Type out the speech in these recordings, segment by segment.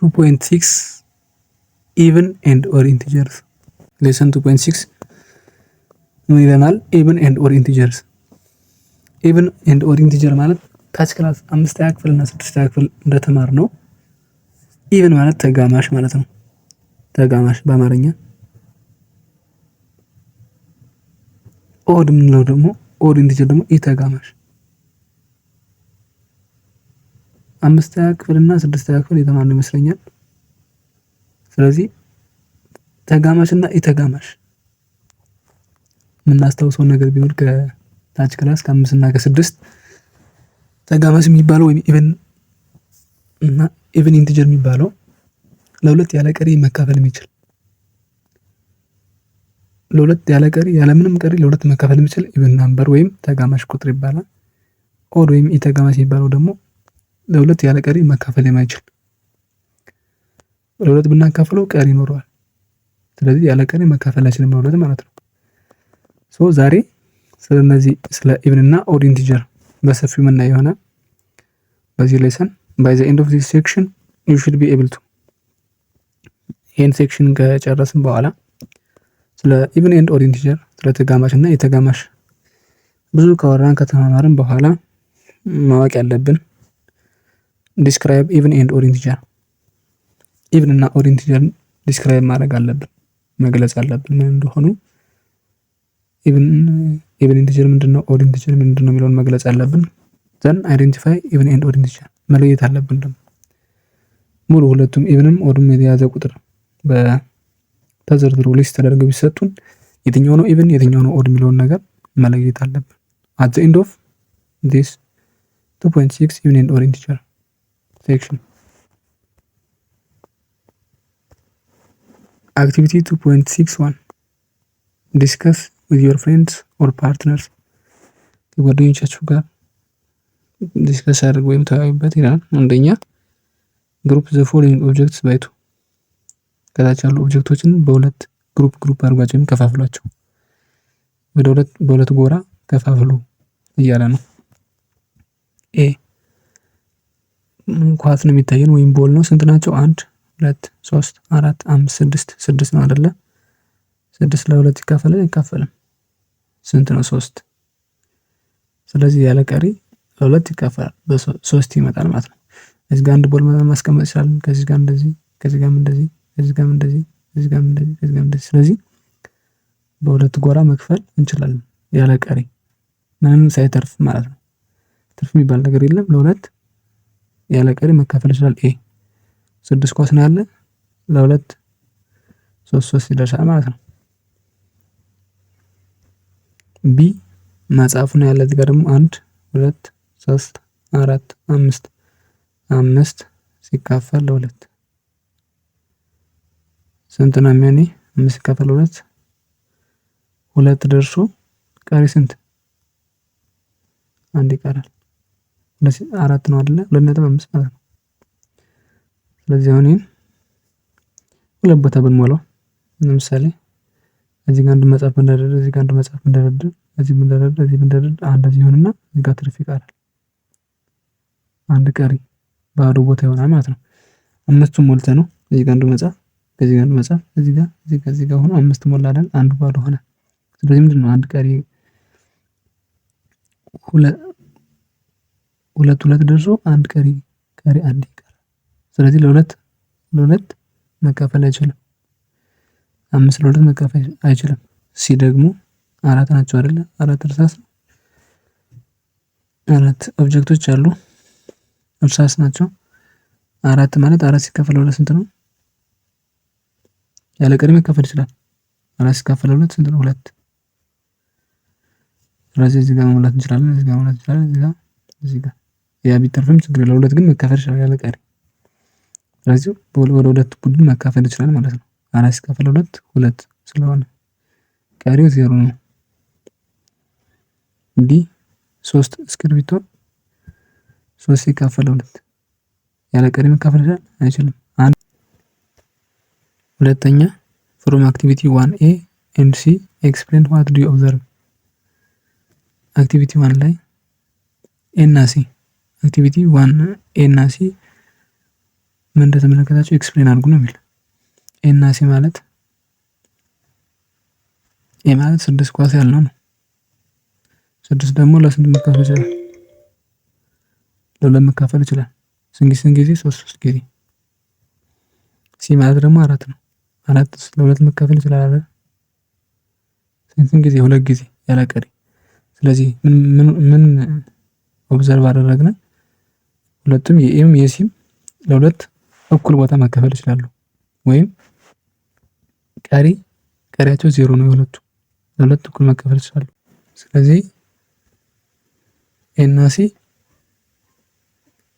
2.6 ኢቭን ኤንድ ኦድ ኢንቲጀርስ። ሌሰን 2.6 ምን ይለናል? ኢቭን ኤንድ ኦድ ኢንቲጀርስ። ኢቭን ኤንድ ኦድ ኢንቲጀር ማለት ታች ክላስ 5ኛ ክፍል እና 6ኛ ክፍል እንደተማር ነው። ኢቭን ማለት ተጋማሽ ማለት ነው። ተጋማሽ በአማርኛ። ኦድ የምንለው ደግሞ ኦድ ኢንቲጀር ደግሞ ኢተጋማሽ። 5ኛ ክፍል እና 6ኛ ክፍል የተማርነው ይመስለኛል። ስለዚህ ተጋማሽ እና ኢተጋማሽ የምናስታውሰው ነገር ቢኖር ከታች ክላስ ከ5 እና ከ6 ተጋማሽ የሚባለው ወይም ኢቭን እና ኢቭን ኢንቲጀር የሚባለው ለሁለት ያለ ቀሪ መካፈል የሚችል ለሁለት ያለ ቀሪ ያለ ምንም ቀሪ ለሁለት መካፈል የሚችል ኢቭን ናምበር ወይም ተጋማሽ ቁጥር ይባላል። ኦድ ወይም ኢተጋማሽ የሚባለው ደግሞ ለሁለት ያለ ቀሪ መካፈል የማይችል ለሁለት ብናካፍለው ቀሪ ይኖረዋል። ስለዚህ ያለ ቀሪ መካፈል አይችልም ለሁለት ማለት ነው። ዛሬ ስለነዚህ ስለ ኢቭን እና ኦድ ኢንቲጀር በሰፊው የምናየው ይሆናል በዚህ ሌሰን። by the end of this section you should be able to ይህን ሴክሽን ከጨረስን በኋላ ስለ ኢቭን ኤንድ ኦድ ኢንቲጀር ስለ ተጋማሽ እና የተጋማሽ ብዙ ካወራን ከተማማርን በኋላ ማወቅ ያለብን ዲስክራይብ ኢቭን ኤንድ ኦድ ኢንቲጀር። ኢቭን እና ኦድ ኢንቲጀርን ዲስክራይብ ማድረግ አለብን፣ መግለጽ አለብን ምን እንደሆኑ። ኢቭን ኢንቲጀር ምንድነው፣ ኦድ ኢንቲጀር ምንድነው የሚለውን መግለጽ አለብን። ዘን አይደንቲፋይ ኢቭን ኤንድ ኦድ ኢንቲጀር መለየት አለብን። ደግሞ ሙሉ ሁለቱም ኢቭንም ኦድም የያዘ ቁጥር በተዘርዝሮ ሊስት ተደርገው ቢሰጡን የትኛው ነው ኢቭን የትኛው ነው ኦድ የሚለውን ነገር መለየት አለብን። at the end of this 2.6 ኢቭን ኤንድ ኦድ ኢንቲጀር section. Activity 2.61 discuss with your friends or partners. ከጓደኞቻችሁ ጋር ዲስከስ አድርጉ ወይም ተወያዩበት ይላል። አንደኛ ግሩፕ ዘ ፎሎዊንግ ኦብጀክትስ ባይ ቱ፣ ከታች ያሉ ኦብጀክቶችን በሁለት ግሩፕ አድርጓቸው ወይም ከፋፍሏቸው፣ በሁለት ጎራ ከፋፍሉ እያለ ነው። ኤ ኳስ ነው የሚታየን ወይም ቦል ነው። ስንት ናቸው? 1 2 3 4 5 6 ነው አይደለ? 6 ለ2 ይካፈላል አይካፈልም? ስንት ነው? 3። ስለዚህ ያለ ቀሪ ለ2 ይካፈላል፣ በ3 ይመጣል ማለት ነው። እዚህ ጋር አንድ ቦል ማስቀመጥ ይችላል። ከዚህ ጋር እንደዚህ፣ ከዚህ ጋር እንደዚህ፣ ከዚህ ጋር እንደዚህ፣ ከዚህ ጋር እንደዚህ፣ ከዚህ ጋር እንደዚህ። ስለዚህ በሁለት ጎራ መክፈል እንችላለን ያለ ቀሪ ምንም ሳይተርፍ ማለት ነው። ትርፍ የሚባል ነገር የለም። ለሁለት ያለ ቀሪ መካፈል ይችላል። ኤ 6 ኳስ ነው ያለ፣ ለሁለት 3 ይደርሳል ማለት ነው። ቢ መጽሐፍ ነው ያለ፣ እዚህ ጋር ደግሞ 1 2 3 4 5 ሲካፈል ለሁለት ስንት ነው የሚሆነው? 5 ሲካፈል ለሁለት 2 ደርሶ ቀሪ ስንት? 1 ይቀራል። ስለዚህ 4 ነው አይደለ? 2.5 ማለት ነው። ስለዚህ አሁን ይሄን ሁለት ቦታ ብንሞላው ለምሳሌ እዚህ ጋር አንድ መጽሐፍ እንደደረደ፣ እዚህ ጋር አንድ መጽሐፍ እንደደረደ፣ እዚህ እንደደረደ፣ እዚህ እንደደረደ አንድ እዚህ ይሆንና እዚህ ጋር ትርፍ ይቀራል። አንድ ቀሪ ባዶ ቦታ ይሆናል ማለት ነው። አምስቱን ሞልተ ነው እዚህ ጋር አንዱ መጽሐፍ፣ ከዚህ ጋር አንዱ መጽሐፍ፣ እዚህ ጋር እዚህ ጋር ሆኖ 5 ሞላለን፣ አንዱ ባዶ ሆነ። ስለዚህ ምንድነው አንድ ቀሪ ሁለት ደርሶ አንድ ቀሪ አንድ ይቀራል። ስለዚህ ለሁለት መካፈል አይችልም። 5 ለ2 መካፈል አይችልም። ሲ ደግሞ 4 ናቸው አይደለ? 4 እርሳስ ነው። 4 ኦብጀክቶች አሉ፣ እርሳስ ናቸው። 4 ማለት 4 ሲካፈል ለሁለት ስንት ነው? ያለ ቀሪ መካፈል ይችላል። 4 ሲካፈል ለሁለት ስንት ነው? 2። ስለዚህ እዚህ ጋር መሙላት እንችላለን፣ እዚህ ጋር መሙላት እንችላለን፣ እዚህ ጋር ያ ቢተርፍም ችግር የለውም። ለሁለት ግን መካፈል ይችላል ያለ ቀሪ። ስለዚህ ወደ ሁለት ቡድን መካፈል ይችላል ማለት ነው። 4 ሲካፈል ለሁለት 2 ስለሆነ ቀሪው 0 ነው። ዲ 3 እስክሪብቶ 3 ሲካፈል ለሁለት ያለ ቀሪ መካፈል ይችላል አይችልም? ሁለተኛ from activity 1A and C explain what do you observe። activity 1 ላይ A እና C activity 1 A እና C ምን እንደተመለከታችሁ ኤክስፕሌን አድርጉ ነው የሚል። ኤ እና ሲ ማለት ኤ ማለት 6 ኳስ ያለው ነው። 6 ደግሞ ለስንት መካፈል ይችላል? ለሁለት መካፈል ይችላል። ስንት ጊዜ? 3 ጊዜ። ሲ ማለት ደግሞ 4 ነው። 4 ለሁለት መካፈል ይችላል አይደል? ስንት ጊዜ? 2 ጊዜ ያለ ቀሪ። ስለዚህ ምን ኦብዘርቭ አደረግን? ሁለቱም የኤም የሲም ለሁለት እኩል ቦታ መካፈል ይችላሉ። ወይም ቀሪያቸው 0 ነው። የሁለቱ ለሁለት እኩል መካፈል ይችላሉ። ስለዚህ ኤ እና ሲ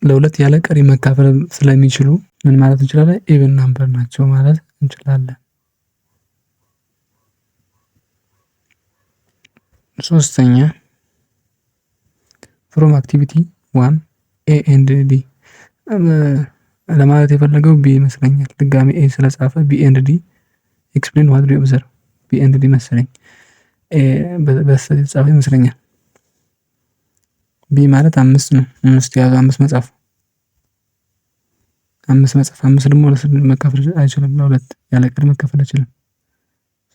ለሁለት ያለ ቀሪ መካፈል ስለሚችሉ ምን ማለት እንችላለን? ኢቭን ናምበር ናቸው ማለት እንችላለን። ሶስተኛ ፍሮም አክቲቪቲ 1 ኤ ኤንድ ዲ ለማለት የፈለገው ቢ ይመስለኛል። ድጋሚ ኤ ስለጻፈ ቢ ኤንድ ዲ ኤክስፕሌን ዋት ዱ ዩ ኦብዘርቭ። ቢ ኤንድ ዲ መሰለኝ በስተት የተጻፈ ይመስለኛል። ቢ ማለት 5 ነው። 5 ያዘ 5 መጻፍ 5 ደግሞ ለስንት መካፈል አይችልም? ለሁለት ያለ ቀሪ መካፈል አይችልም።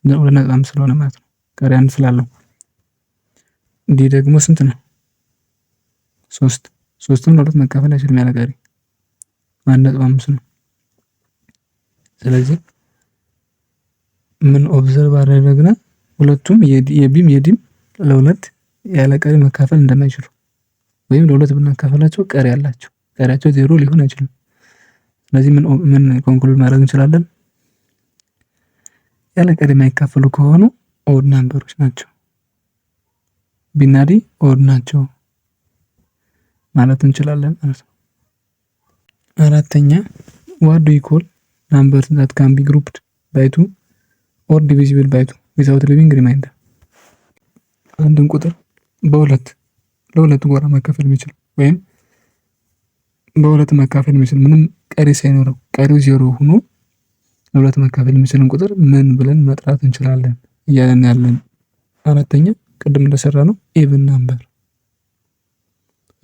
2.5 ስለሆነ ማለት ነው። ቀሪ 1 ስላለው። ዲ ደግሞ ስንት ነው? 3ም ለሁለት መካፈል አይችልም ያለ ቀሪ 1.5 ነው። ስለዚህ ምን ኦብዘርቭ አደረግን? ሁለቱም የቢም የዲም ለሁለት ያለ ቀሪ መካፈል እንደማይችሉ ወይም ለሁለት ብናካፈላቸው ቀሪ ያላቸው ቀሪያቸው 0 ሊሆን አይችልም። ስለዚህ ምን ኮንክሉድ ማድረግ እንችላለን? ያለ ቀሪ የማይካፈሉ ከሆኑ ኦድ ናምበሮች ናቸው። ቢ እና ዲ ኦድ ናቸው ማለት እንችላለን ማለት ነው። አራተኛ ዋት ዱ ዩ ኮል ናምበርስ ዛት ካን ቢ ግሩፕድ ባይ 2 ኦር ዲቪዚብል ባይ 2 ዊዛውት ሊቪንግ ሪማይንደር። አንድን ቁጥር ለሁለት ጎራ መካፈል የሚችል ወይም በሁለት መካፈል የሚችል ምንም ቀሪ ሳይኖረው ቀሪው 0 ሆኖ ለሁለት መካፈል የሚችልን ቁጥር ምን ብለን መጥራት እንችላለን እያለን ያለን። አራተኛ ቅድም እንደሰራ ነው ኢቭን ናምበር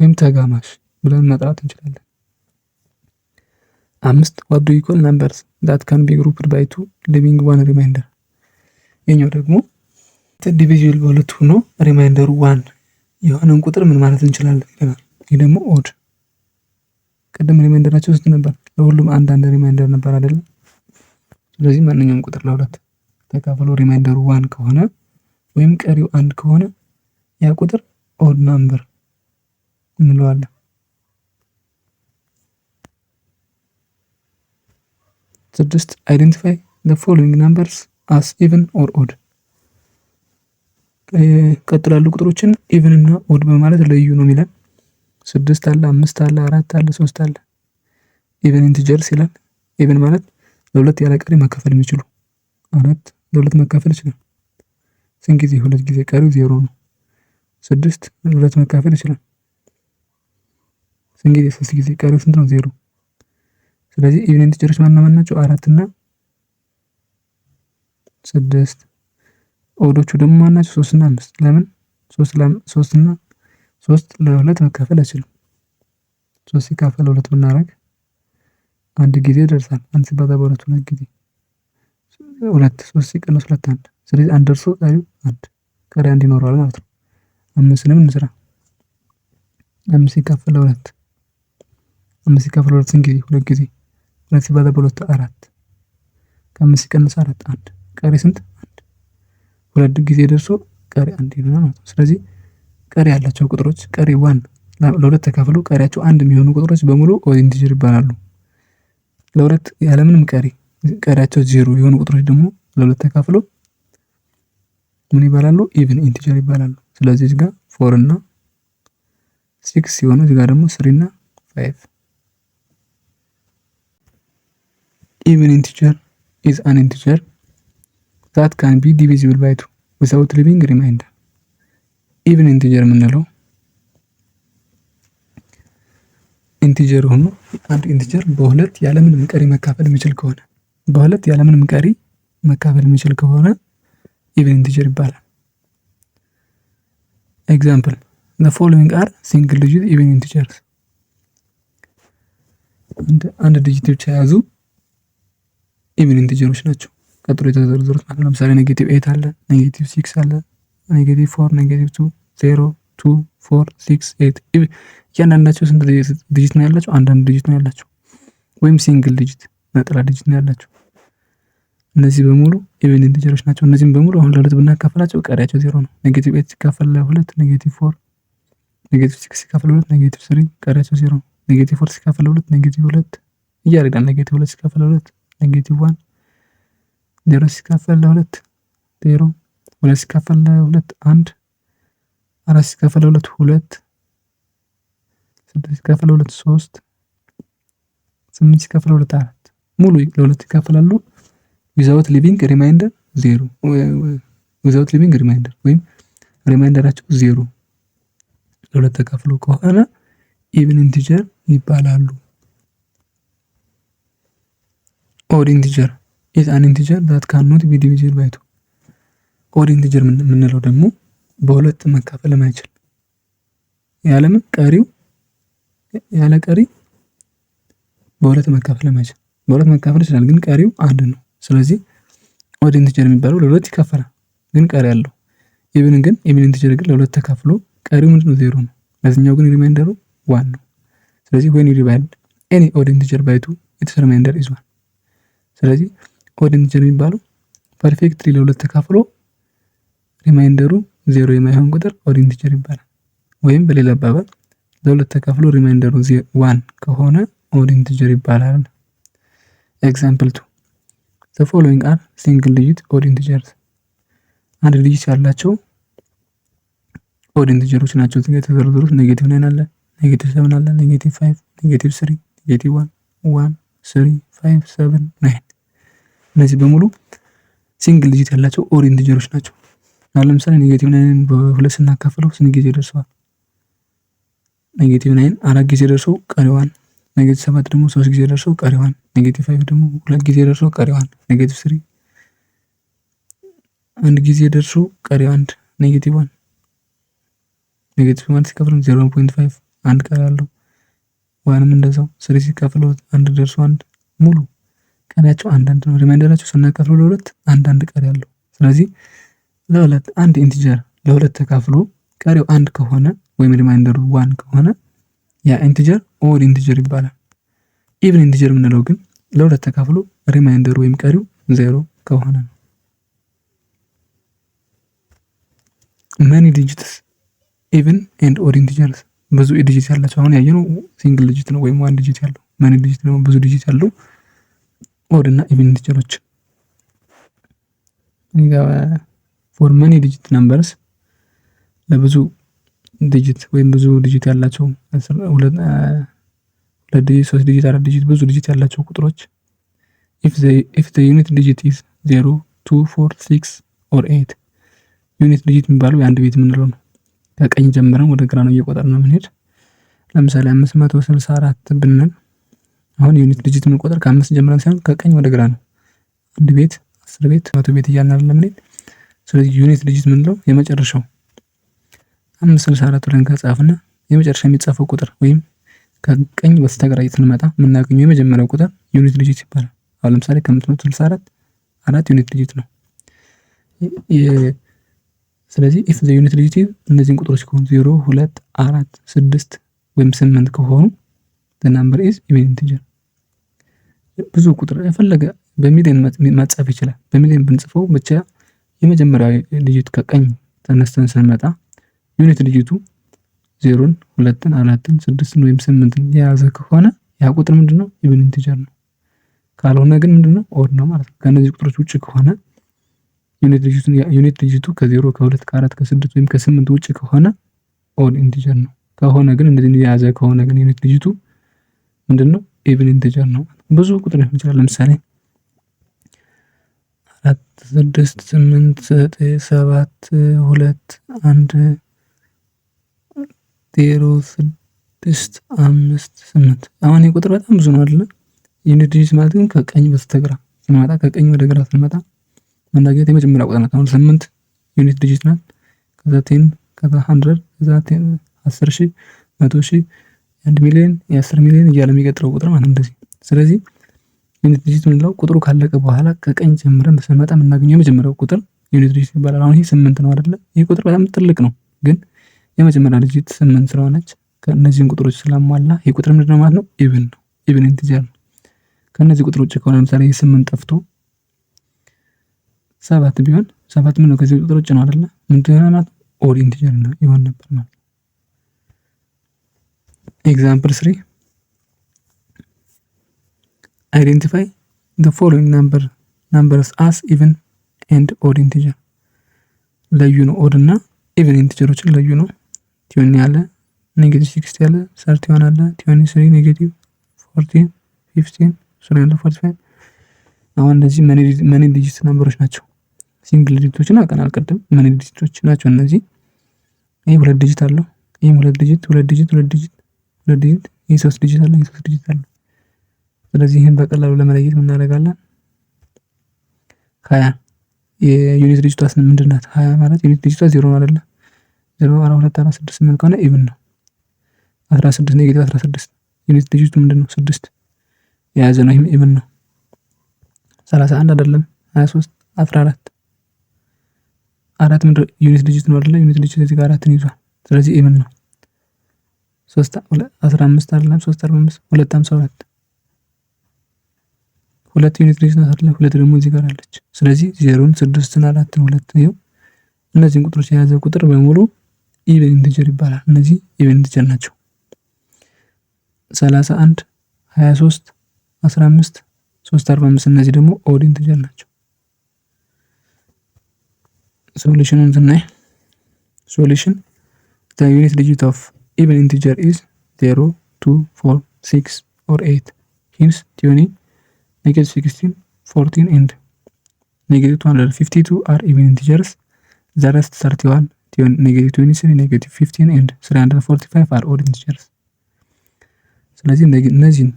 ወይም ተጋማሽ ብለን መጥራት እንችላለን። 5 what do you call numbers that can be grouped by 2 leaving one remainder። የኛው ደግሞ ዲቪዚብል በሁለት ሆኖ ሪማይንደሩ 1 የሆነን ቁጥር ምን ማለት እንችላለን ይላል። ይሄ ደግሞ ኦድ። ቅድም ሪማይንደራቸው ስንት ነበር? ለሁሉም አንድ ሪማይንደር ነበር አይደል? ስለዚህ ማንኛውም ቁጥር ለሁለት ተካፍሎ ሪማይንደሩ 1 ከሆነ ወይም ቀሪው 1 ከሆነ ያ ቁጥር ኦድ ናምበር እንለዋለን። 6 identify the following numbers as even or odd። ቀጥላሉ ቁጥሮችን ኢቭን እና ኦድ በማለት ለዩ ነው የሚለን። 6 አለ፣ 5 አለ፣ 4 አለ፣ 3 አለ። ኢቭን ኢንቲጀርስ ይላል። ኢቭን ማለት ለሁለት ያለ ቀሪ መካፈል የሚችሉ 4 ለሁለት መካፈል ይችላል። ስንት ጊዜ? 2 ጊዜ። ቀሪው 0 ነው። 6 ለሁለት መካፈል ይችላል። ስንት ጊዜ? 3 ጊዜ። ቀሪው ስንት ነው? 0። ስለዚህ ኢቭን ኢንቲጀርስ ማን ናቸው? 4 እና 6። ኦዶቹ ደግሞ ማን ናቸው? 3 እና 5። ለምን? 3 እና 3 ለሁለት መካፈል አይችልም። 3 ሲካፈል 2 ብናደርግ 1 ጊዜ ይደርሳል። 1 ሲባዛ በ2 2 ጊዜ 2 3 ሲቀነስ 2 1። ስለዚህ 1 ደርሶ ቀሪው 1 ቀሪ 1 ይኖረዋል ማለት ነው። 5ንም እንስራ። 5 ሲካፈል 2 5 ሲካፈል 2 ስንት ጊዜ? 2 ጊዜ 2 ሲባዛ በ2 4 ከ5 ሲቀነስ 4 1 ቀሪ ስንት? 1 2 ጊዜ ደርሶ ቀሪ 1 ይሆናል ማለት ነው። ስለዚህ ቀሪ ያላቸው ቁጥሮች ቀሪ 1 ለሁለት ተካፍለው ቀሪያቸው 1 የሚሆኑ ቁጥሮች በሙሉ ኦድ ኢንቲጀር ይባላሉ። ለሁለት ያለምንም ቀሪያቸው 0 የሆኑ ቁጥሮች ደግሞ ለሁለት ተካፍለው ምን ይባላሉ? ኢቭን ኢንቲጀር ይባላሉ። ስለዚህ እዚህ ጋር 4 እና 6 ሲሆኑ እዚህ ጋር ደግሞ 3 እና 5። ኢቭን ኢንቲጀር is an integer that can be divisible by 2 without leaving remainder። ኢቭን ኢንቲጀር የምንለው ኢንቲጀር ሆኖ አንድ ኢንቲጀር በሁለት ያለምንም ቀሪ መካፈል የሚችል ከሆነ ኢቭን ኢንቲጀር ይባላል። ኤግዛምፕል the following are single digit even integers። አንድ ዲጂት ብቻ የያዙ ኢቭን ኢንቲጀሮች ናቸው ቀጥሎ የተዘረዘሩት ማለት ነው። ለምሳሌ -8 አለ፣ -6 አለ፣ -4፣ -2፣ 0፣ 2፣ 4፣ 6፣ 8 እያንዳንዳቸው ስንት ዲጂት ነው ያላቸው? አንዳንድ ዲጂት ነው ያላቸው ወይም ሲንግል ዲጂት ነጠላ ዲጂት ነው ያላቸው። እነዚህ በሙሉ ኢቭን ኢንቲጀሮች ናቸው። እነዚህም በሙሉ አሁን ለሁለት ብናካፈላቸው ቀሪያቸው 0 ነው። -8 ሲካፈል ለ2 -4፣ -6 ሲካፈል ለ2 -3 ቀሪያቸው 0 ነው። -4 ሲካፈል ለ2 -2 እያደረግን -2 ሲካፈል ለ2 -1፣ 0 ሲካፈል ለ2 0፣ 2 ሲካፈል ለ2 1፣ 4 ሲካፈል ለ2 2፣ 6 ሲካፈል ለ2 3፣ 8 ሲካፈል ለ2 4 ሙሉ ለ2 ይካፈላሉ። ዊዛውት ሊቪንግ ሪማይንደር 0 ዊዛውት ሊቪንግ ሪማይንደር ወይም ሪማይንደራቸው 0 ለ2 ተካፍሎ ከሆነ ኢቭን ኢንቲጀር ይባላሉ። ኦድ ኢንቲጀር is an integer that cannot be divisible by 2። ኦድ ኢንቲጀር የምንለው ደግሞ በሁለት መካፈል የማይችል ያለምን ቀሪው ያለ ቀሪ በሁለት መካፈል የማይችል በሁለት መካፈል ይችላል ግን ቀሪው አንድ ነው። ስለዚህ ኦድ ኢንቲጀር የሚባለው ለሁለት ይካፈላል ግን ቀሪ አለው። ኢቭን ኢንቲጀር ግን ለሁለት ተካፍሎ ቀሪው ምንድነው? 0 ነው። ለዚህኛው ግን ሪማይንደሩ 1 ነው። ስለዚህ when you divide any odd integer by 2 its remainder is 1። ስለዚህ ኦድ ኢንቲጀር የሚባለው ፐርፌክትሊ ለሁለት ተካፍሎ ሪማይንደሩ 0 የማይሆን ቁጥር ኦድ ኢንቲጀር ይባላል። ወይም በሌላ አባባል ለሁለት ተካፍሎ ሪማይንደሩ 1 ከሆነ ኦድ ኢንቲጀር ይባላል። ኤግዛምፕል 2 the following are single digit odd integers። አንድ ዲጂት ያላቸው ኦድ ኢንቲጀሮች ናቸው እዚህ ጋር የተዘረዘሩት። -9 አለ፣ -7 አለ፣ -5፣ -3፣ -1፣ 1፣ 3፣ 5፣ 7፣ 9 እነዚህ በሙሉ ሲንግል ዲጂት ያላቸው ኦድ ኢንቲጀሮች ናቸው። አሁን ለምሳሌ -9 በ2 ስናካፍለው ስንት ጊዜ ደርሰዋል? -9 4 ጊዜ ደርሰው ቀሪዋን፣ -7 ደግሞ 3 ጊዜ ደርሰው ቀሪዋን፣ -5 ደግሞ 2 ጊዜ ደርሰው ቀሪዋን፣ -3 1 ጊዜ ደርሰው ቀሪዋን፣ -1 -1 ሲካፈል 0.5 1 ቀሪ አለው። ዋንም እንደዛው 3 ሲካፈል 1 ደርሶ 1 ሙሉ ቀሪያቸው አንዳንድ ነው። ሪማይንደራቸው ስናካፍለው ለሁለት አንዳንድ ቀሪ አለው። ስለዚህ ለሁለት አንድ ኢንቲጀር ለሁለት ተካፍሎ ቀሪው 1 ከሆነ ወይም ሪማይንደሩ 1 ከሆነ ያ ኢንቲጀር ኦድ ኢንቲጀር ይባላል። ኢቭን ኢንቲጀር የምንለው ግን ለሁለት ተካፍሎ ሪማይንደሩ ወይም ቀሪው 0 ከሆነ ነው። many digits even and odd integers ብዙ ዲጂት ያላቸው አሁን ያየነው ሲንግል ዲጂት ነው ወይም ዋን ዲጂት ያለው። many ዲጂት ደግሞ ብዙ ዲጂት ያለው ኦድ እና ኢቭን ኢንቲጀሮች። for many digit numbers ለብዙ ዲጂት ወይም ብዙ ዲጂት ያላቸው 2 ዲጂት 3 ዲጂት 4 ዲጂት ብዙ ዲጂት ያላቸው ቁጥሮች if the unit digit is 0 2 4 6 or 8 ዩኒት ዲጂት የሚባለው የአንድ ቤት የምንለው ነው። ከቀኝ ጀምረን ወደ ግራ ነው እየቆጠርን ነው የምንሄድ። ለምሳሌ 564 ብንል አሁን ዩኒት ዲጂት የምንቆጥር ከ5 ጀምረን ሳይሆን ከቀኝ ወደ ግራ ነው። አንድ ቤት 10 ቤት 100 ቤት እያልን አይደለም የምንሄድ። ስለዚህ ዩኒት ዲጂት የምንለው የመጨረሻው 564 ብለን ከጻፍና የመጨረሻ የሚጻፈው ቁጥር ወይም ከቀኝ በስተግራ ስንመጣ የምናገኘው የመጀመሪያው ቁጥር ዩኒት ዲጂት ይባላል። አሁን ለምሳሌ ከ564 4 ዩኒት ዲጂት ነው። ስለዚህ if the unit digit እነዚህን ቁጥሮች ከሆኑ 0 2 4 6 ወይም 8 ከሆኑ the number is even integer። ብዙ ቁጥር የፈለገ በሚሊዮን መጻፍ ይችላል። በሚሊዮን ብንጽፈው ብቻ የመጀመሪያው ዲጂት ከቀኝ ተነስተን ስንመጣ ዩኒት ዲጂቱ 0ን 2ን 4ን 6ን ወይም 8ን የያዘ ከሆነ ያ ቁጥር ምንድነው? even integer ነው። ካልሆነ ግን ምንድነው? ኦድ ነው ማለት ነው። ከነዚህ ቁጥሮች ውጪ ከሆነ ዩኒት ዲጂቱ ከ0 ከ2 ከ4 ከ6 ወይም ከ8 ውጪ ከሆነ ኦድ ኢንቲጀር ነው። ከሆነ ግን እንደዚህ የያዘ ከሆነ ግን ዩኒት ዲጂቱ ምንድነው? ኢቭን ኢንቲጀር ነው። ብዙ ቁጥር ሊሆን ይችላል። ለምሳሌ 4 6 8 9 7 2 1 0 6 5 8 አሁን ይሄ ቁጥር በጣም ብዙ ነው አይደል? ዩኒት ዲጂት ማለት ግን ከቀኝ በስተግራ ስንመጣ ከቀኝ ወደ ግራ ስንመጣ መናገር የመጀመሪያ ቁጥር ናት። አሁን 8 ዩኒት ዲጂት ናት። ከዛ 10 ከዛ 100 ከዛ 10,000 100,000 የ1 ሚሊዮን የ10 ሚሊዮን እያለ የሚቀጥለው ቁጥር ማለት እንደዚህ። ስለዚህ ዩኒት ዲጂት የምንለው ቁጥሩ ካለቀ በኋላ ከቀኝ ጀምረን ስንመጣ የምናገኘው የመጀመሪያው ቁጥር ዩኒት ዲጂት ይባላል። አሁን ይሄ 8 ነው አይደለ? ይህ ቁጥር በጣም ትልቅ ነው፣ ግን የመጀመሪያ ዲጂት 8 ስለሆነች ከእነዚህን ቁጥሮች ስላሟላ ይህ ቁጥር ምንድን ነው ማለት ነው? ኢቭን ነው። ኢቭን ኢንቲጀር ነው። ከእነዚህ ቁጥር ውጭ ከሆነ ለምሳሌ ይህ 8 ጠፍቶ 7 ቢሆን 7 ምን ነው? ከዚህ ቁጥር ውጭ ነው አይደለ? ምንድን ነው ማለት? ኦድ ኢንቲጀር ነው ይሆን ነበር ማለት ነው። ኤግዛምፕል 3 አይዴንቲፋይ the following numbers as even and odd integer። ለዩ ነው። ኦድ እና ኢቭን ኢንቲጀሮችን ለዩ ነው። 20 ያለ ኔጌቲቭ 60 ያለ 31 አለ 23 ኔጌቲቭ 14 15 3 ያለ 45። አሁን እነዚህ መኒ ዲጂት ነምበሮች ናቸው። ሲንግል ዲጂቶችን አውቀናል ቅድም። መኒ ዲጂቶች ናቸው እነዚህ። ይሄ 2 ዲጂት አለው። ይሄም 2 ዲጂት 2 ዲጂት 2 ዲጂት 2 ዲጂት ይሄ 3 ዲጂት አለ። ይሄ 3 ዲጂት አለ። ስለዚህ ይሄን በቀላሉ ለመለየት ምን እናደርጋለን? 20 የዩኒት ዲጂቷ ምንድን ናት? 20 ማለት ዩኒት ዲጂቷ 0 አይደለ? 0 4 2 4 6 8 ከሆነ ኢቭን ነው። 16 ኔጌቲቭ 16 ዩኒት ዲጂቱ ምንድን ነው? 6 የያዘ ነው። ይሄም ኢቭን ነው። 31 አይደለም 23 14 4 ምንድን ዩኒት ዲጂት ነው አይደለ? ዩኒት ዲጂት እዚህ ጋር 4ን ይዟል። ስለዚህ ኢቭን ነው። 3 15 አይደለም 3 45 2 52 ሁለት ዩኒት ዲጂት ናት አይደለ? ሁለት ደግሞ እዚህ ጋር አለች። ስለዚህ 0ን 6ን 4ን 2 ይኸው እነዚህን ቁጥሮች የያዘ ቁጥር በሙሉ ኢቭን ኢንቲጀር ይባላል። እነዚህ ኢቭን ኢንቲጀር ናቸው። 31 23 15 345 እነዚህ ደግሞ ኦድ ኢንቲጀር ናቸው። ሶሉሽኑን ስናይ ሶሉሽን the unit digit of even integer is 0 2 4 6 or 8 hence 20 negative 16 14 and negative 252 are even integers. The rest 31 negative 23 negative 15 and 345 are odd integers። ስለዚህ እነዚህን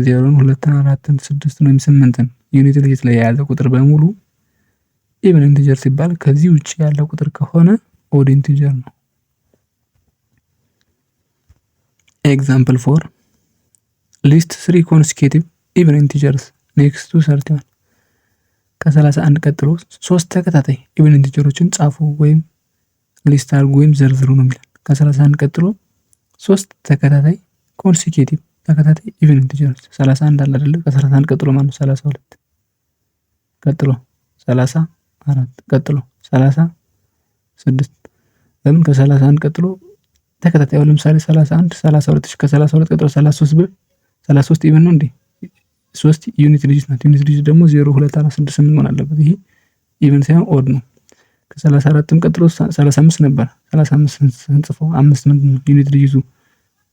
0ን 2ን 4ን 6ን ወይም 8ን ዩኒት ዲጂት ላይ የያዘ ቁጥር በሙሉ ኢቭን ኢንቲጀር ሲባል ከዚህ ውጭ ያለ ቁጥር ከሆነ ኦድ ኢንቲጀር ነው። ኤግዛምፕል 4 ሊስት 3 consecutive even integers next to 31። ከ31 ቀጥሎ 3 ተከታታይ ኢቭን ኢንቲጀሮችን ጻፉ ወይም ሊስት አድርጉ ወይም ዘርዝሩ ነው የሚለን። ከ31 ቀጥሎ 3 ተከታታይ consecutive ተከታታይ ኢቭን ኢንቲጀሮች 31 አለ አይደለ? ከ31 ቀጥሎ ማለት ነው 32 ቀጥሎ 34 ቀጥሎ 36 ለምን ከ31 ቀጥሎ ተከታታይ ለምሳሌ 31 32 ከ32 ቀጥሎ 33 ብል 33 ኢቭን ነው እንዴ? 3 ዩኒት ዲጂት ናት። ዩኒት ዲጂት ደግሞ 0 2 4 6 8 መሆን አለበት። ይሄ ኢቭን ሳይሆን ኦድ ነው። ከ34ም ቀጥሎ 35 ነበር። 35 ስንጽፈው 5 ምንድን ነው? ዩኒት ዲጂቱ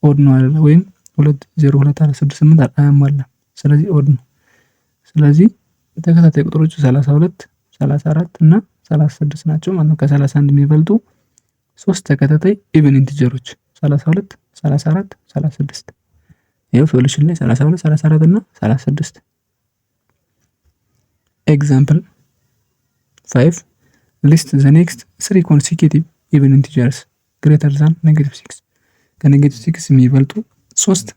ኦድ ነው አይደለ? ወይም 2 0 2 4 6 8 አያሟላም። ስለዚህ ኦድ ነው። ስለዚህ ተከታታይ ቁጥሮቹ 32 34 እና 36 ናቸው ማለት ነው። ከ31 የሚበልጡ 3 ተከታታይ ኢቭን ኢንቲጀሮች 32 34 36 ይሄው ሶሉሽን ላይ 32 34 እና 36። ኤግዛምፕል 5 ሊስት the next 3 consecutive even integers greater than -6። ከኔጌቲቭ 6 የሚበልጡ 3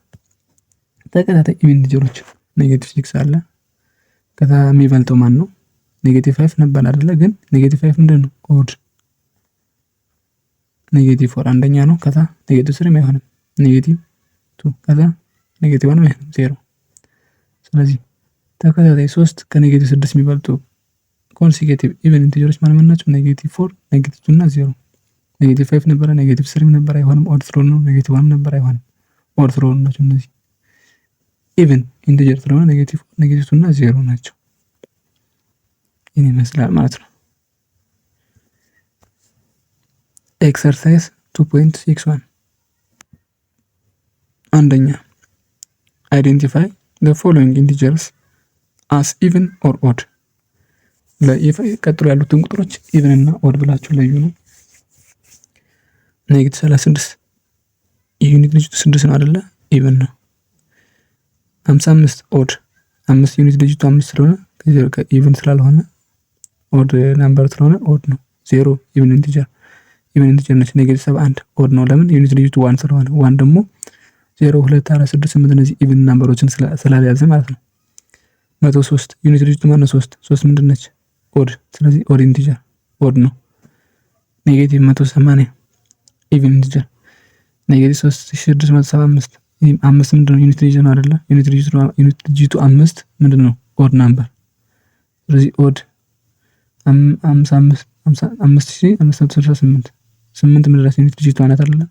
ተከታታይ ኢቭን ኢንቲጀሮች ኔጌቲቭ 6 አለ። ከዛ የሚበልጠው ማን ነው? ኔጌቲቭ 5 ነበር አይደለ? ግን ኔጌቲቭ 5 ምንድን ነው? ኦድ። ኔጌቲቭ 4 አንደኛ ነው። ከዛ ኔጌቲቭ 3 አይሆንም። ኔጌቲቭ 2 ከዛ ኔጌቲቭ 1 አይሆንም 0። ስለዚህ ተከታታይ 3 ከኔጌቲቭ 6 የሚበልጡ ኮንሲኪዩቲቭ ኢቭን ኢንቲጀሮች ማን ናቸው? ኔጌቲቭ 4 ኔጌቲቭ 2 እና 0። ኔጌቲቭ 5 ነበር፣ ኔጌቲቭ 3 ነበር አይሆንም። ኦድ 3 ነው። ኔጌቲቭ 1 ነበር አይሆንም። ኦድ 3 ናቸው እነዚህ። ኢቭን ኢንቲጀር ስለሆነ ኔጌቲቭ 2 እና 0 ናቸው። ይሄን ይመስላል ማለት ነው። ኤክሰርሳይዝ 2.61 አንደኛ አይዴንቲፋይ the following integers as even or odd። ቀጥሎ ያሉትን ቁጥሮች ኢቭን እና ኦድ ብላችሁ ለዩ ነው። ኔጌቲቭ 36 ዩኒት ዲጂቱ 6 ነው አይደለ? ኢቭን ነው። 55 ኦድ 5 ዩኒት ዲጂቱ 5 ስለሆነ ኢቭን ስላልሆነ ኦድ ናምበር ስለሆነ ኦድ ነው። 0 ኢቭን ኢንቲጀር ነች። ኔጌቲቭ 71 ኦድ ነው። ለምን? ዩኒት ዲጂቱ 1 ስለሆነ 1 ደግሞ 0 2 4 6 8 እነዚህ ኢቭን ናምበሮችን ስላልያዘ ማለት ነው። 103 ዩኒት ዲጂቱ ማነው? 3 ምንድን ነች? ኦድ። ስለዚህ ኦድ ኢንቲጀር ኦድ ነው። ኔጌቲቭ 180 ኢቭን ኢንቲጀር። ኔጌቲቭ 3675 ይህም 5 ምንድን ነው? ዩኒት ዲጂት ነው አይደለ? ዩኒት ዲጂቱ 5 ምንድን ነው? ኦድ ናምበር። ስለዚህ ኦድ 5568 8 ምድረስ ዩኒት ዲጂቱ ናት አይደለ?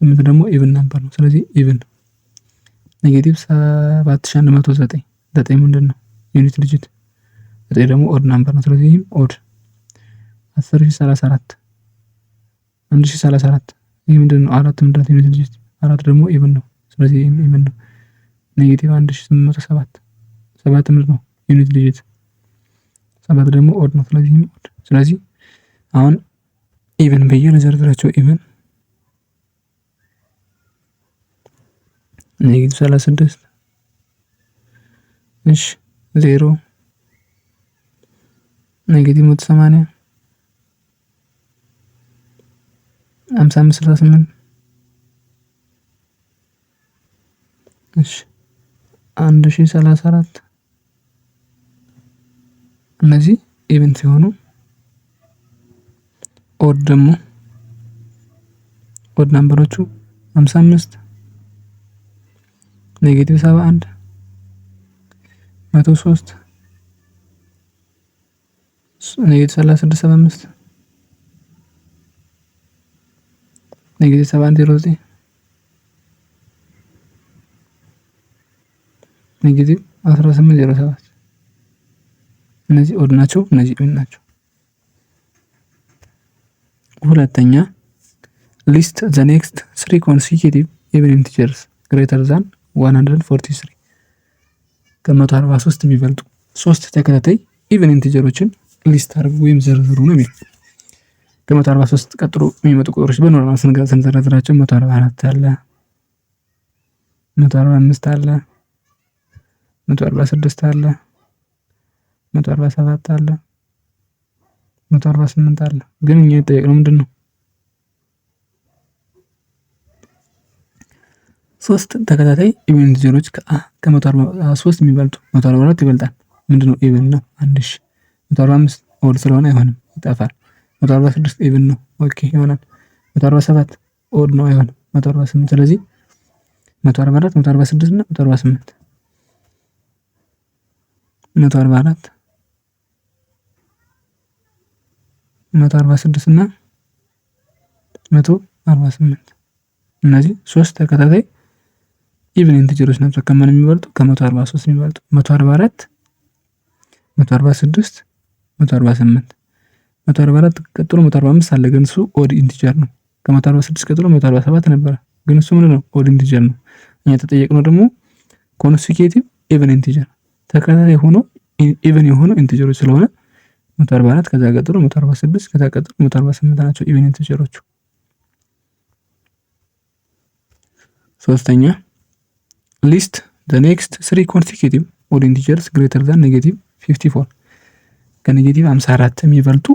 8 ደግሞ ኢቭን ናምበር ነው። ስለዚህ ኢቭን። ኔጌቲቭ 7109 9 ምንድን ነው? ዩኒት ዲጂት። 9 ደግሞ ኦድ ናምበር ነው። ስለዚህ ይህም ኦድ 10034 1034 ይህ ምንድን ነው? 4 ምድረስ ዩኒት ዲጂት 4 ደግሞ ኢቭን ነው። ስለዚህ ይህም ኢቭን ነው። ኔጌቲቭ 1807 7 ምንድን ነው? ዩኒት ዲጂት 7 ደግሞ ኦድ ነው። ስለዚህ ይህም ኦድ። ስለዚህ አሁን ኢቭን ብዬ ልዘርዝራቸው። ኢቭን ኔጌቲቭ 36 እሺ 0 ኔጌቲቭ 180 5568 እሺ 1034 እነዚህ ኢቭን ሲሆኑ ኦድ ደግሞ ኦድ ናምበሮቹ 55 ኔጌቲቭ 71 103 ኔጌቲቭ 3675 ኔጌቲቭ 7109 ኔጌቲቭ 1807 እነዚህ ኦድ ናቸው። እነዚህ ኢቭን ናቸው። ሁለተኛ ሊስት ዘ ኔክስት 3 ኮንሲኪዩቲቭ ኢቭን ኢንቲጀርስ ግሬተር ዛን 143 ከ143 የሚበልጡ 3 ተከታታይ ኢቭን ኢንቲጀሮችን ሊስት አድርጉ ወይም ዘርዝሩ ነው የሚለው። ከ143 ቀጥሎ የሚመጡ ቁጥሮች በኖርማል ስንዘረዝራቸው 144 አለ፣ 145 አለ፣ 146 አለ፣ 147 አለ፣ 148 አለ። ግን እኛ የጠየቅነው ምንድን ነው? 3 ተከታታይ ኢቭን ኢንቲጀሮች ከ143 የሚበልጡ 144 ይበልጣል። ምንድነው? ኢቭን ነው። 1000 145 ኦድ ስለሆነ አይሆንም፣ ይጠፋል። 146 ኢቭን ነው፣ ኦኬ ይሆናል። 147 ኦድ ነው፣ አይሆንም። 148 ስለዚህ 144 146 እና 148 144 146 እና 148 እነዚህ 3 ተከታታይ ኢቭን ኢንቲጀሮች ናቸው። ከማን የሚበልጡ? ከ143 የሚበልጡ 144 146 148 144 ቀጥሎ 145 አለ፣ ግን እሱ ኦድ ኢንቲጀር ነው። ከ146 ቀጥሎ 147 ነበረ፣ ግን እሱ ምንድን ነው? ኦድ ኢንቲጀር ነው። እኛ የተጠየቅነው ደግሞ ኮንሲኪዩቲቭ ኢቭን ኢንቲጀር ተከታታይ ሆኖ ኢቭን የሆኑ ኢንቲጀሮች ስለሆነ 144 ከዛ ቀጥሎ 146 ከዛ ቀጥሎ 148 ናቸው ኢቭን ኢንቲጀሮቹ። ሶስተኛ ሊስት ዘ ኔክስት 3 ኮንሲኪዩቲቭ ኦድ ኢንቲጀርስ ግሬተር ዛን ኔጌቲቭ 54 ከኔጌቲቭ 54 የሚበልጡ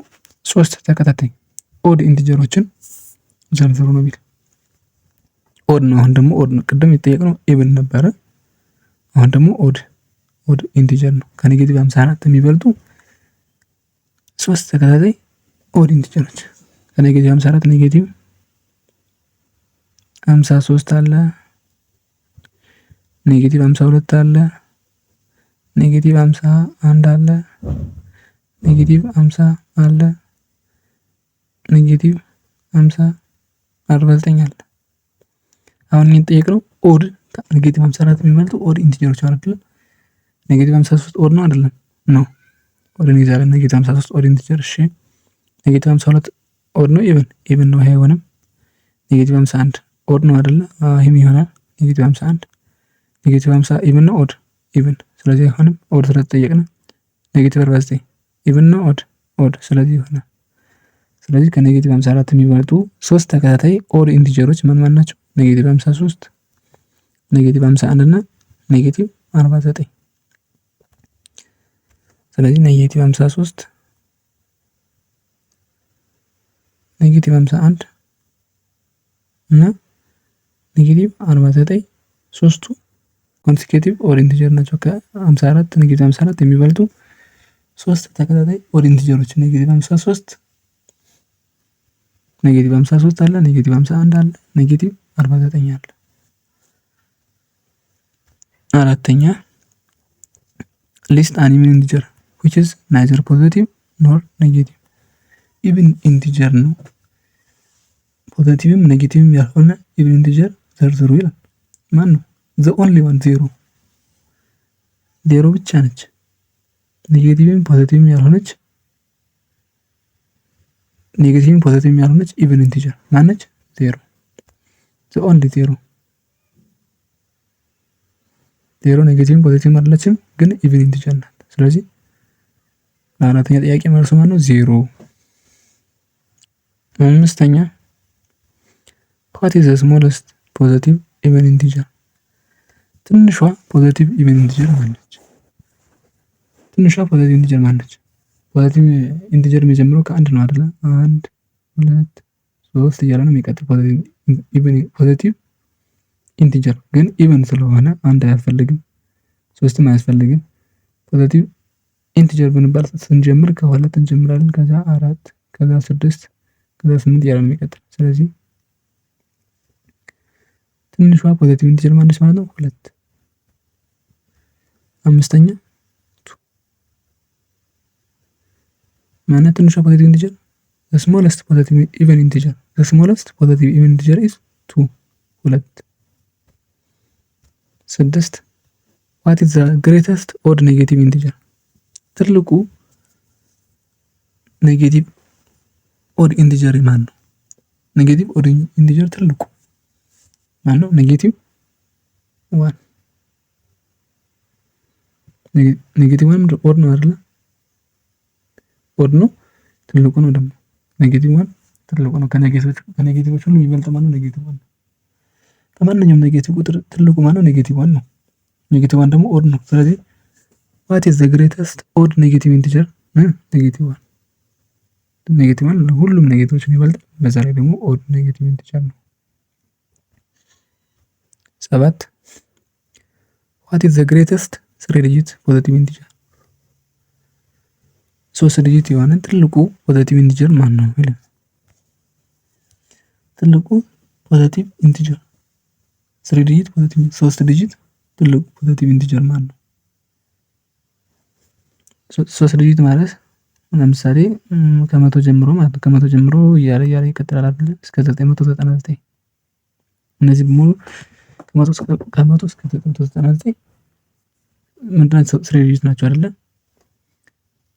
3 ተከታታይ ኦድ ኢንቲጀሮችን ዘርዝሩ ነው የሚል። ኦድ ነው። አሁን ደግሞ ኦድ ነው። ቅድም የተጠየቅነው ኢቭን ነበረ። አሁን ደግሞ ኦድ ኢንቲጀር ነው። ከኔጌቲቭ 54 የሚበልጡ 3 ተከታታይ ኦድ ኢንቲጀሮች። ከኔጌቲቭ 54 ኔጌቲቭ 53 አለ፣ ኔጌቲቭ 52 አለ፣ ኔጌቲቭ 51 አለ፣ ኔጌቲቭ 50 አለ፣ ኔጌቲቭ 49 አለ። አሁን የተጠየቅነው ኦድ ከኔጌቲቭ 54 የሚበልጡ ኦድ ኢንቲጀሮች አይደል? ኔጌቲቭ 53 ኦድ ነው አይደለም? ነው ኦድ እንይዛለን። ኔጌቲቭ 53 ኦድ ኢንቲጀር። እሺ ኔጌቲቭ 52 ኦድ ነው ኢቭን ነው። ይሄ አይሆንም። ኔጌቲቭ 51 ኦድ ነው አይደለ? ይሄም ይሆናል። ኔጌቲቭ 51 ኔጌቲቭ 50 ኢቭን ነው ኢቭን። ስለዚህ አይሆንም። ኦድ ስለተጠየቅን ኔጌቲቭ 49 ኢቭን ነው ኦድ ስለዚህ ይሆናል። ስለዚህ ከኔጌቲቭ 54 የሚበልጡ 3 ተከታታይ ኦድ ኢንቲጀሮች ማን ናቸው? ኔጌቲቭ 53 ኔጌቲቭ 51 እና ኔጌቲቭ 49። ስለዚህ ኔጌቲቭ 53 ኔጌቲቭ 51 እና ኔጌቲቭ 49 ሶስቱ ኮንሴኪቲቭ ኦድ ኢንቲጀር ናቸው። ከ54 ኔጌቲቭ 54 የሚበልጡ ሶስት ተከታታይ ኦድ ኢንቲጀሮች ኔጌቲቭ 53 ኔጌቲቭ 53 አለ፣ ኔጌቲቭ 51 አለ፣ ኔጌቲቭ 49 አለ። አራተኛ ሊስት አን ኢቭን ኢንቲጀር which is neither positive nor negative ኢቭን ኢንቲጀር ነው። ፖዚቲቭም ኔጌቲቭም ያልሆነ ኢቭን ኢንቲጀር ዘርዝሩ ይላል። ማን ነው? the only one ዜሮ ብቻ ነች። ኔጌቲቭም ፖዚቲቭም ያልሆነች ኔጌቲቭም ፖዚቲቭም ያልሆነች ኢቭን ኢንቲጀር ማነች? ዜሮ። the only ዜሮ ኔጌቲቭም ፖዚቲቭም አይደለችም፣ ግን ኢቭን ኢንቲጀር ናት። ስለዚህ ለአራተኛ ጥያቄ መልሱ ማን ነው? ዜሮ። አምስተኛ what is the smallest positive even integer ትንሿ ፖዚቲቭ ኢቭን ኢንቲጀር ማነች? ትንሿ ፖዚቲቭ ኢንቲጀር ማነች? ፖዚቲቭ ኢንቲጀር የሚጀምረው ከአንድ ነው አይደለ? 1 2 3 እያለ ነው የሚቀጥል ፖዚቲቭ ኢንቲጀር ግን ኢቭን ስለሆነ አንድ አያስፈልግም፣ ሶስትም አያስፈልግም። ፖዚቲቭ ኢንቲጀር ብንባል ስንጀምር ከሁለት እንጀምራለን፣ ከዛ 4 ከዛ 6 ከዛ 8 እያለ ነው የሚቀጥል። ስለዚህ ትንሿ ፖዚቲቭ ኢንቲጀር ማነች ማለት ነው? 2። አምስተኛ ማነው ትንሿ ፖዚቲቭ ኢንቲጀር? the smallest positive even integer is 2 2። 6 what is the greatest odd negative integer ትልቁ ኔጌቲቭ ኦድ ኢንቲጀር ማን ነው? ኔጌቲቭ ኦድ ኢንቲጀር ትልቁ ማን ነው? ኔጌቲቭ 1 ኔጌቲቭ 1 ኦድ ነው አይደል? ኦድ ነው፣ ትልቁ ነው ደግሞ ኔጌቲቭ 1 ትልቁ ነው። ከኔጌቲቮች ሁሉ የሚበልጥ ማን ነው? ኔጌቲቭ 1 ነው። ከማንኛውም ኔጌቲቭ ቁጥር ትልቁ ማን ነው? ኔጌቲቭ 1 ነው። ኔጌቲቭ 1 ደግሞ ኦድ ነው። ስለዚህ what is the greatest odd negative integer? ኔጌቲቭ 1 ኔጌቲቭ 1 ሁሉም ኔጌቲቮችን ይበልጣል። በዛ ላይ ደግሞ ኦድ ኔጌቲቭ ኢንቲጀር ነው። 7 what is the greatest 3 digit positive integer 3 ዲጂት የሆነ ትልቁ ፖዚቲቭ ኢንቲጀር ማን ነው ይላል። ትልቁ ፖዚቲቭ ኢንቲጀር 3 ዲጂት ፖዚቲቭ 3 ዲጂት ትልቁ ፖዚቲቭ ኢንቲጀር ማን ነው? 3 ዲጂት ማለት ለምሳሌ ከመቶ ጀምሮ ማለት ከመቶ ጀምሮ እያለ ይቀጥላል አይደል? እስከ 999 እነዚህ ሙሉ ከመቶ እስከ 999 ምንድነው? 3 ዲጂት ናቸው አይደል?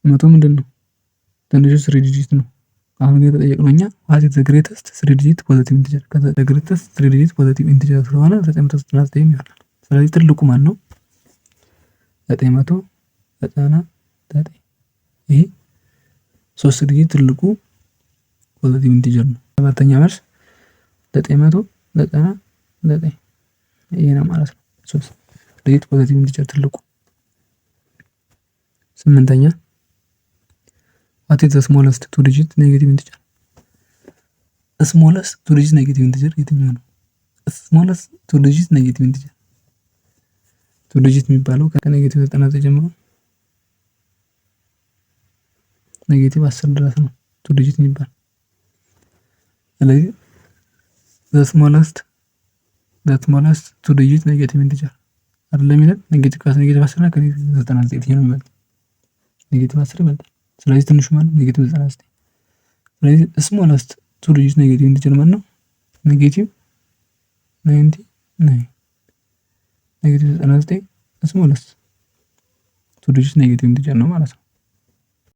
መቶ ምንድን ነው? ትንሹ 3 ዲጂት ነው። አሁን የተጠየቅነው እኛ what is the greatest 3 digit positive integer the greatest 3 digit positive integer ስለሆነ 999 ይሆናል። ስለዚህ ትልቁ ማን ነው? 999 ይሄ 3 ዲጂት ትልቁ ፖዚቲቭ ኢንቲጀር ነው። ሰባተኛ መልስ 999 ይሄ ነው ማለት ነው። 3 ዲጂት ፖዚቲቭ ኢንቲጀር ትልቁ። ስምንተኛ what is the smallest 2 digit negative integer smallest 2 digit negative integer የትኛው ነው? smallest 2 digit negative integer 2 digit የሚባለው ከኔጌቲቭ 99 ጀምሮ ኔጌቲቭ 10 ድረስ ነው 2 digit የሚባል። ስለዚህ the smallest 2 digit negative integer አይደለም ይላል። ኔጌቲቭ 10 እና ከኔጌቲቭ 99 ነው የሚበልጥ። ኔጌቲቭ 10 ይበልጣል። ስለዚህ ትንሹ ማለት ኔጌቲቭ 99። ስለዚህ ስሞለስት 2 ዲጂት ኔጌቲቭ ኢንቲጀር ማለት ነው ኔጌቲቭ 99 ኔጌቲቭ 99 ስሞለስት 2 ዲጂት ኔጌቲቭ ኢንቲጀር ነው ማለት ነው።